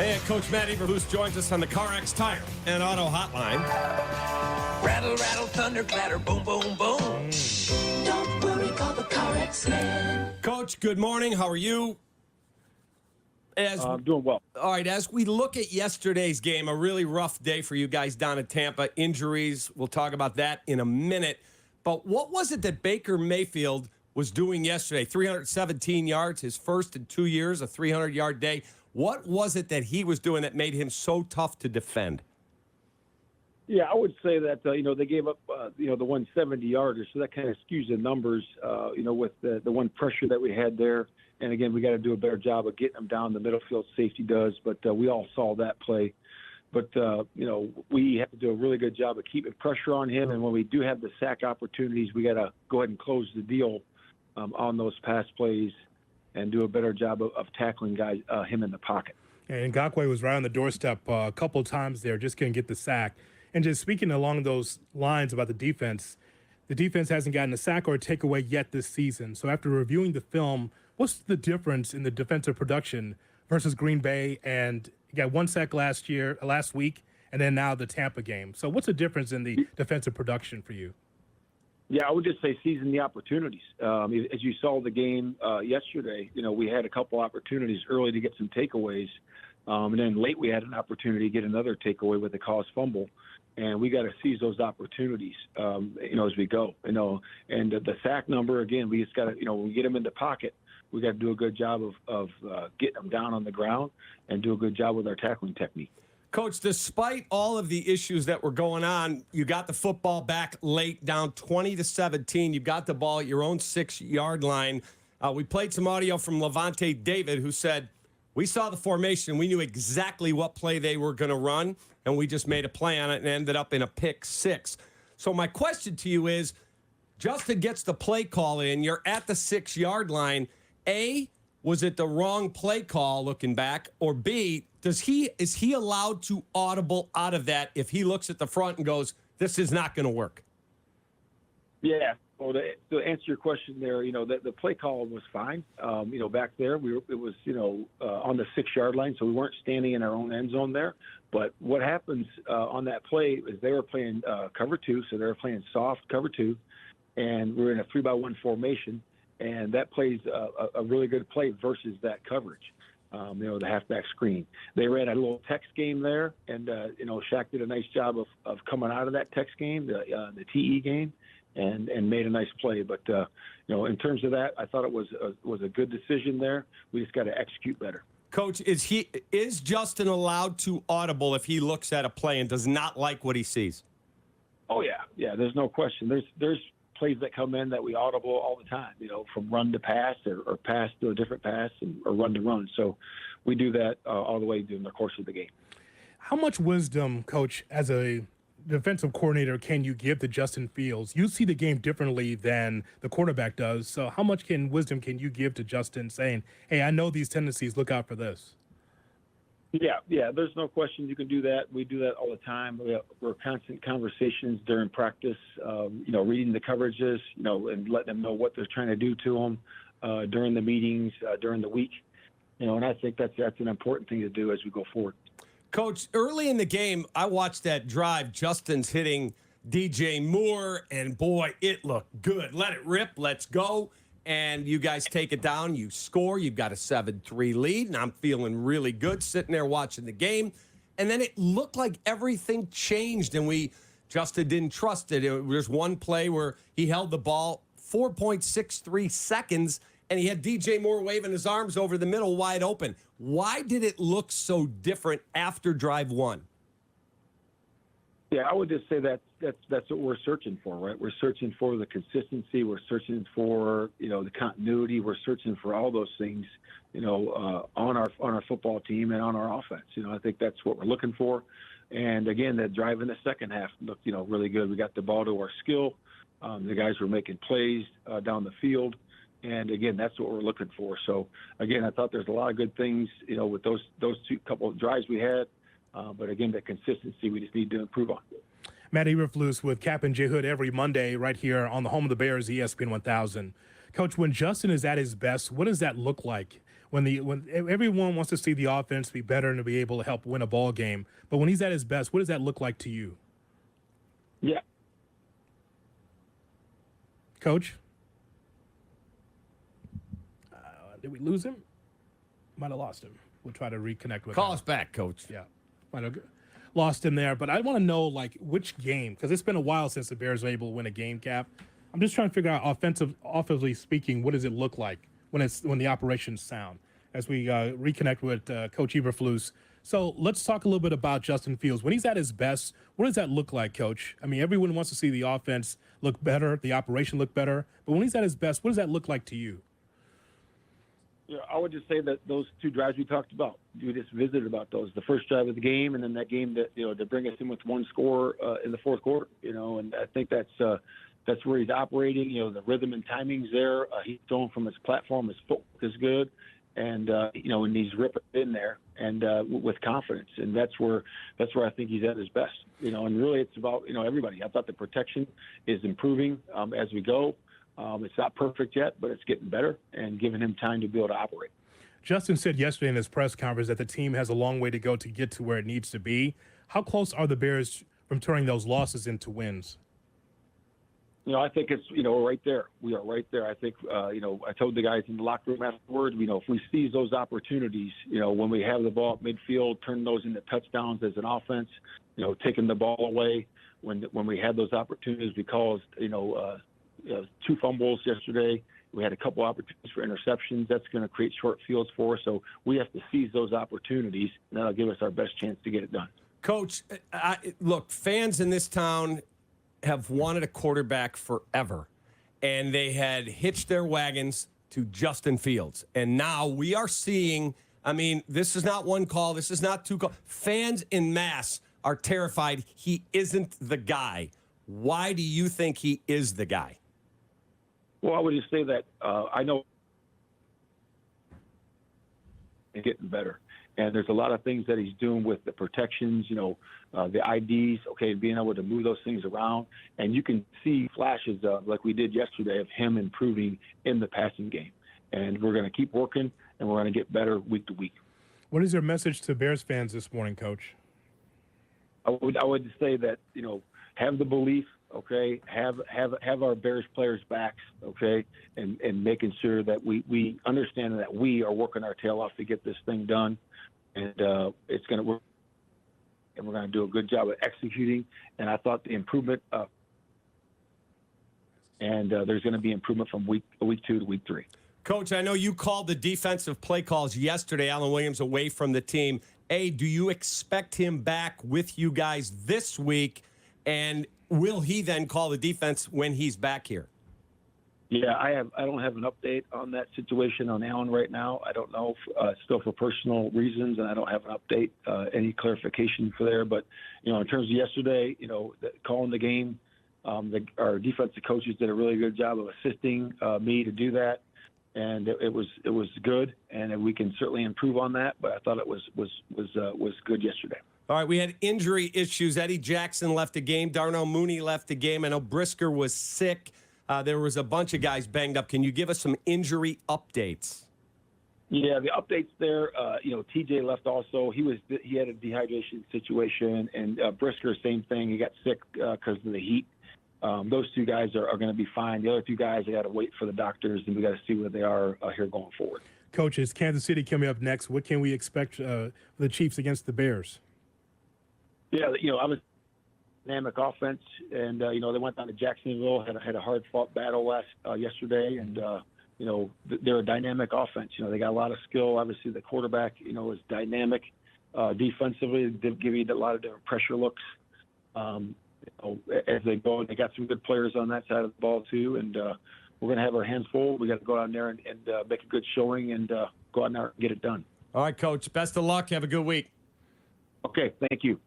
Hey, Coach Matt Eberflus joins us on the CarX Tire and Auto Hotline. Rattle, rattle, thunder, clatter, boom, boom, boom. Don't worry, call the CarX man. Coach, good morning. How are you? I'm doing well. All right, as we look at yesterday's game, a really rough day for you guys down in Tampa. Injuries, we'll talk about that in a minute. But what was it that Baker Mayfield was doing yesterday? 317 yards, his first in 2 years, a 300-yard day. What was it that he was doing that made him so tough to defend? Yeah, I would say that, they gave up, the 170-yarder, so that kind of skews the numbers, with the one pressure that we had there. And, again, we got to do a better job of getting them down the middle field. Safety does, but we all saw that play. But, we have to do a really good job of keeping pressure on him. And when we do have the sack opportunities, we got to go ahead and close the deal on those pass plays and do a better job of tackling him in the pocket. And Ngakoue was right on the doorstep a couple of times there, just couldn't get the sack. And just speaking along those lines about the defense hasn't gotten a sack or a takeaway yet this season. So after reviewing the film, what's the difference in the defensive production versus Green Bay? And you got one sack last week, and then now the Tampa game. So what's the difference in the defensive production for you? Yeah, I would just say seizing the opportunities. As you saw the game yesterday, we had a couple opportunities early to get some takeaways. And then late we had an opportunity to get another takeaway with a caused fumble. And we got to seize those opportunities, as we go. And the sack number, again, we just got to, when we get them in the pocket, we got to do a good job of getting them down on the ground and do a good job with our tackling technique. Coach, despite all of the issues that were going on, you got the football back late, down 20-17. You got the ball at your own 6-yard line. We played some audio from Levante David, who said, we saw the formation. We knew exactly what play they were going to run, and we just made a play on it and ended up in a pick six. So my question to you is, Justin gets the play call in. You're at the 6-yard line. A, was it the wrong play call looking back? Or B, is he allowed to audible out of that if he looks at the front and goes, this is not going to work? Yeah. Well, to answer your question there, the play call was fine. Back there, it was on the 6-yard line, so we weren't standing in our own end zone there. But what happens on that play is they were playing cover 2, so they were playing soft cover 2, and we're in a 3-by-1 formation, and that plays a really good play versus that coverage. The halfback screen. They ran a little text game there, and Shaq did a nice job of coming out of that text game, the TE game, and made a nice play. But in terms of that, I thought it was a good decision there. We just got to execute better. Coach, is Justin allowed to audible if he looks at a play and does not like what he sees? Oh yeah. There's no question. There's plays that come in that we audible all the time. From run to pass or pass to a different pass or run to run. So we do that all the way during the course of the game. How much wisdom, Coach, as a defensive coordinator, can you give to Justin Fields? You see the game differently than the quarterback does. So how much wisdom can you give to Justin saying, hey, I know these tendencies, look out for this? Yeah, there's no question you can do that. We do that all the time. We're constant conversations during practice, reading the coverages, and letting them know what they're trying to do to them during the meetings, during the week. And I think that's an important thing to do as we go forward. Coach, early in the game, I watched that drive. Justin's hitting DJ Moore, and boy, it looked good. Let it rip. Let's go. And you guys take it down. You score. You've got a 7-3 lead, and I'm feeling really good sitting there watching the game. And then it looked like everything changed, and Justin didn't trust it. There's one play where he held the ball 4.63 seconds, and he had DJ Moore waving his arms over the middle wide open. Why did it look so different after drive one? Yeah, I would just say that's what we're searching for, right? We're searching for the consistency. We're searching for, the continuity. We're searching for all those things, on our football team and on our offense. I think that's what we're looking for. And again, that drive in the second half looked, really good. We got the ball to our skill. The guys were making plays down the field. And again, that's what we're looking for. So again, I thought there's a lot of good things, with those couple of drives we had. But again, the consistency we just need to improve on. Matt Eberflus with Cap and J Hood every Monday right here on the home of the Bears, ESPN 1000. Coach, when Justin is at his best, what does that look like? when everyone wants to see the offense be better and to be able to help win a ball game, but when he's at his best, what does that look like to you, Yeah. Coach? Did we lose him? Might have lost him. We'll try to reconnect with him. Call us back, Coach. Yeah, might have lost him there. But I want to know, like, which game, because it's been a while since the Bears were able to win a game, Cap. I'm just trying to figure out, offensively speaking, what does it look like when the operation's sound? As we reconnect with Coach Eberflus. So let's talk a little bit about Justin Fields. When he's at his best, what does that look like, Coach? I mean, everyone wants to see the offense look better, the operation look better. But when he's at his best, what does that look like to you? Yeah, I would just say that those two drives we talked about, we just visited about those. The first drive of the game, and then that game that to bring us in with one score in the fourth quarter. And I think that's where he's operating. The rhythm and timing's there. He's throwing from his platform. His footwork is good, and and he's ripping in there and with confidence. And that's where I think he's at his best. And really it's about everybody. I thought the protection is improving as we go. It's not perfect yet, but it's getting better and giving him time to be able to operate. Justin said yesterday in his press conference that the team has a long way to go to get to where it needs to be. How close are the Bears from turning those losses into wins? I think it's, we're right there. We are right there. I think, I told the guys in the locker room afterwards, if we seize those opportunities, when we have the ball at midfield, turn those into touchdowns as an offense, taking the ball away when we had those opportunities, we caused, 2 fumbles yesterday. We had a couple opportunities for interceptions. That's going to create short fields for us. So we have to seize those opportunities, and that'll give us our best chance to get it done. Coach, look, fans in this town have wanted a quarterback forever, and they had hitched their wagons to Justin Fields. And now we are seeing, this is not one call. This is not 2 calls. Fans en masse are terrified he isn't the guy. Why do you think he is the guy? Well, I would just say that I know it's getting better. And there's a lot of things that he's doing with the protections, the IDs, being able to move those things around. And you can see flashes like we did yesterday of him improving in the passing game. And we're going to keep working, and we're going to get better week to week. What is your message to Bears fans this morning, Coach? I would say that, have the belief, have our Bears players' backs, and making sure that we understand that we are working our tail off to get this thing done, and it's going to work, and we're going to do a good job of executing. And I thought the improvement, there's going to be improvement from week 2 to week 3. Coach, I know you called the defensive play calls yesterday. Alan Williams away from the team. Do you expect him back with you guys this week? And will he then call the defense when he's back here? Yeah, I don't have an update on that situation on Allen right now. I don't know, still for personal reasons, and I don't have an update, any clarification for there. But, in terms of yesterday, calling the game, our defensive coaches did a really good job of assisting me to do that. And it was good, and we can certainly improve on that. But I thought it was good yesterday. All right, we had injury issues. Eddie Jackson left the game. Darnell Mooney left the game. I know Brisker was sick. There was a bunch of guys banged up. Can you give us some injury updates? Yeah, the updates there. TJ left also. He had a dehydration situation, and Brisker, same thing. He got sick because of the heat. Those 2 guys are going to be fine. The other 2 guys, they got to wait for the doctors, and we got to see where they are here going forward. Coaches, Kansas City coming up next. What can we expect for the Chiefs against the Bears? Yeah, I was dynamic offense, and they went down to Jacksonville, had a hard-fought battle yesterday, and they're a dynamic offense. They got a lot of skill. Obviously, the quarterback, is dynamic defensively. They give you a lot of different pressure looks. As they go, they got some good players on that side of the ball too, and we're going to have our hands full. We got to go out there and make a good showing and go out there and get it done. All right, Coach. Best of luck. Have a good week. Okay, thank you.